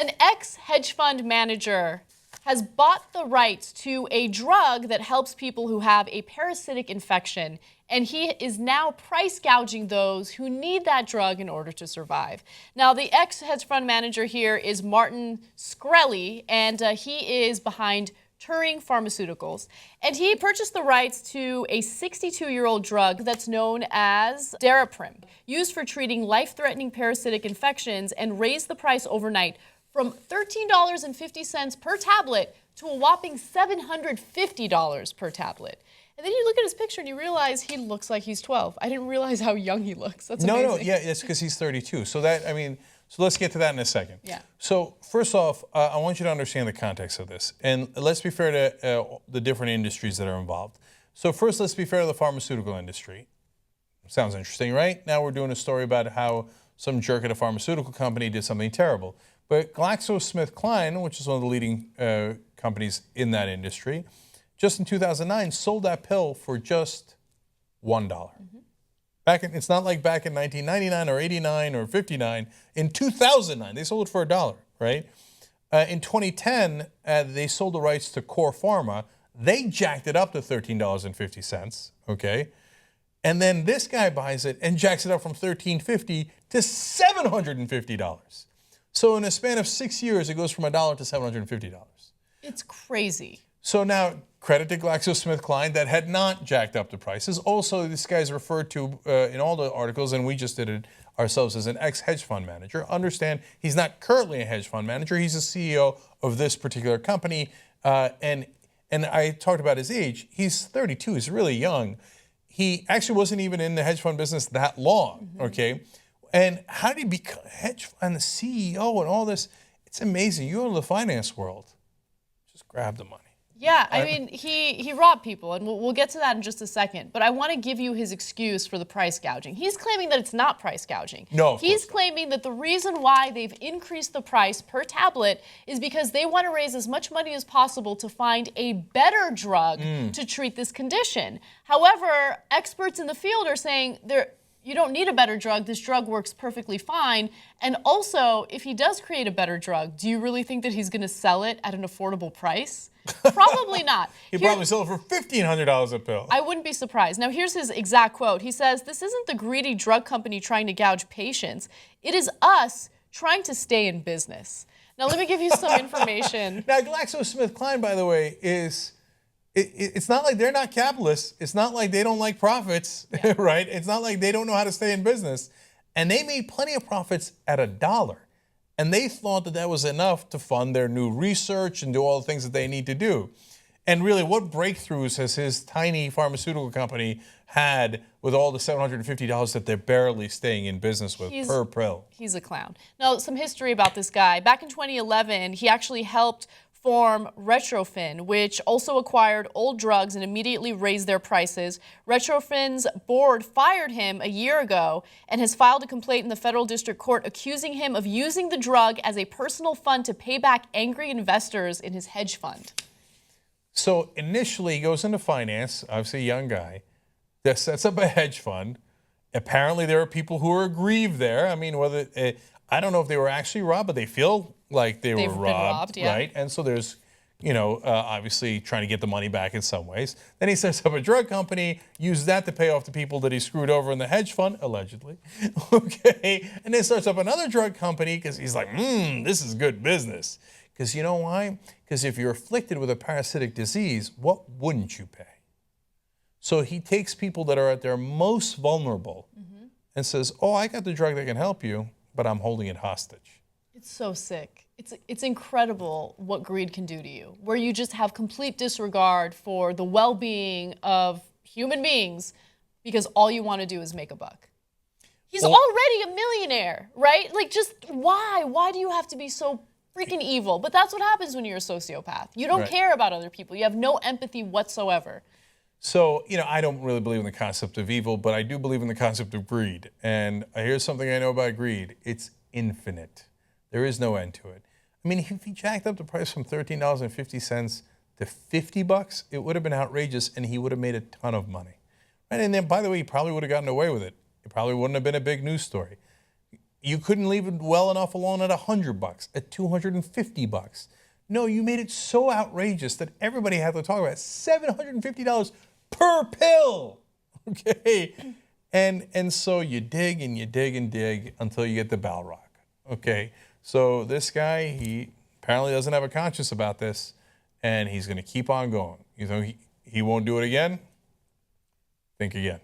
An ex-hedge fund manager has bought the rights to a drug that helps people who have a parasitic infection, and he is now price gouging those who need that drug in order to survive. Now, the ex-hedge fund manager here is Martin Shkreli, and he is behind Turing Pharmaceuticals, and he purchased the rights to a 62-year-old drug that's known as Daraprim, used for treating life-threatening parasitic infections, and raised the price overnight from $13.50 per tablet to a whopping $750 per tablet. And then you look at his picture and you realize he looks like he's 12. I didn't realize how young he looks. That's amazing. No, yeah, it's because he's 32. So that, I mean, so let's get to that in a second. Yeah. So first off, I want you to understand the context of this. And let's be fair to the different industries that are involved. So first, let's be fair to the pharmaceutical industry. Sounds interesting, right? Now we're doing a story about how some jerk at a pharmaceutical company did something terrible. But GlaxoSmithKline, which is one of the leading companies in that industry, just in 2009 sold that pill for just $1. Mm-hmm. It's not like back in 1999 or 89 or 59. In 2009, they sold it for $1, right? In 2010, they sold the rights to Core Pharma. They jacked it up to $13.50, okay? And then this guy buys it and jacks it up from $13.50 to $750. So in a span of 6 years, it goes from $1 to $750. It's crazy. So now, credit to GlaxoSmithKline that had not jacked up the prices. Also, this guy's referred to in all the articles, and we just did it ourselves, as an ex-hedge fund manager. Understand, he's not currently a hedge fund manager. He's the CEO of this particular company. And I talked about his age. He's 32. He's really young. He actually wasn't even in the hedge fund business that long, okay? And how did he become hedge fund, the CEO and all this? It's amazing. You go to the finance world, just grab the money. Yeah, I mean, he robbed people, and we'll get to that in just a second. But I want to give you his excuse for the price gouging. He's claiming that it's not price gouging. No, he's claiming that the reason why they've increased the price per tablet is because they want to raise as much money as possible to find a better drug to treat this condition. However, experts in the field are saying you don't need a better drug. This drug works perfectly fine. And also, if he does create a better drug, do you really think that he's going to sell it at an affordable price? Probably not. He'd probably sell it for $1,500 a pill. I wouldn't be surprised. Now, here's his exact quote. He says, "This isn't the greedy drug company trying to gouge patients. It is us trying to stay in business." Now, let me give you some information. Now, GlaxoSmithKline, by the way, it's not like they're not capitalists. It's not like they don't like profits, right? It's not like they don't know how to stay in business. And they made plenty of profits at $1. And they thought that that was enough to fund their new research and do all the things that they need to do. And really, what breakthroughs has his tiny pharmaceutical company had with all the $750 that they're barely staying in business with per pill? He's a clown. Now, some history about this guy. Back in 2011, he actually helped form Retrofin, which also acquired old drugs and immediately raised their prices. Retrofin's board fired him a year ago and has filed a complaint in the federal district court accusing him of using the drug as a personal fund to pay back angry investors in his hedge fund. So initially he goes into finance, obviously a young guy, that sets up a hedge fund. Apparently there are people who are aggrieved there. I mean, whether I don't know if they were actually robbed, but they feel like they were robbed, yeah. Right? And so there's, obviously trying to get the money back in some ways. Then he sets up a drug company, uses that to pay off the people that he screwed over in the hedge fund, allegedly. Okay, and then starts up another drug company because he's like, this is good business. Because you know why? Because if you're afflicted with a parasitic disease, what wouldn't you pay? So he takes people that are at their most vulnerable and says, oh, I got the drug that can help you, but I'm holding it hostage. It's so sick. It's incredible what greed can do to you, where you just have complete disregard for the well-being of human beings because all you want to do is make a buck. He's already a millionaire, right? Like, just why? Why do you have to be so freaking evil? But that's what happens when you're a sociopath. You don't care about other people. You have no empathy whatsoever. So, I don't really believe in the concept of evil, but I do believe in the concept of greed. And here's something I know about greed. It's infinite. There is no end to it. I mean, if he jacked up the price from $13.50 to $50, it would have been outrageous, and he would have made a ton of money. Right? And then, by the way, he probably would have gotten away with it. It probably wouldn't have been a big news story. You couldn't leave it well enough alone at $100, at $250. No, you made it so outrageous that everybody had to talk about it. $750 per pill. Okay. And so you dig and you dig and dig until you get the Balrog. Okay. So this guy, he apparently doesn't have a conscience about this, and he's going to keep on going. You know, he won't do it again. Think again.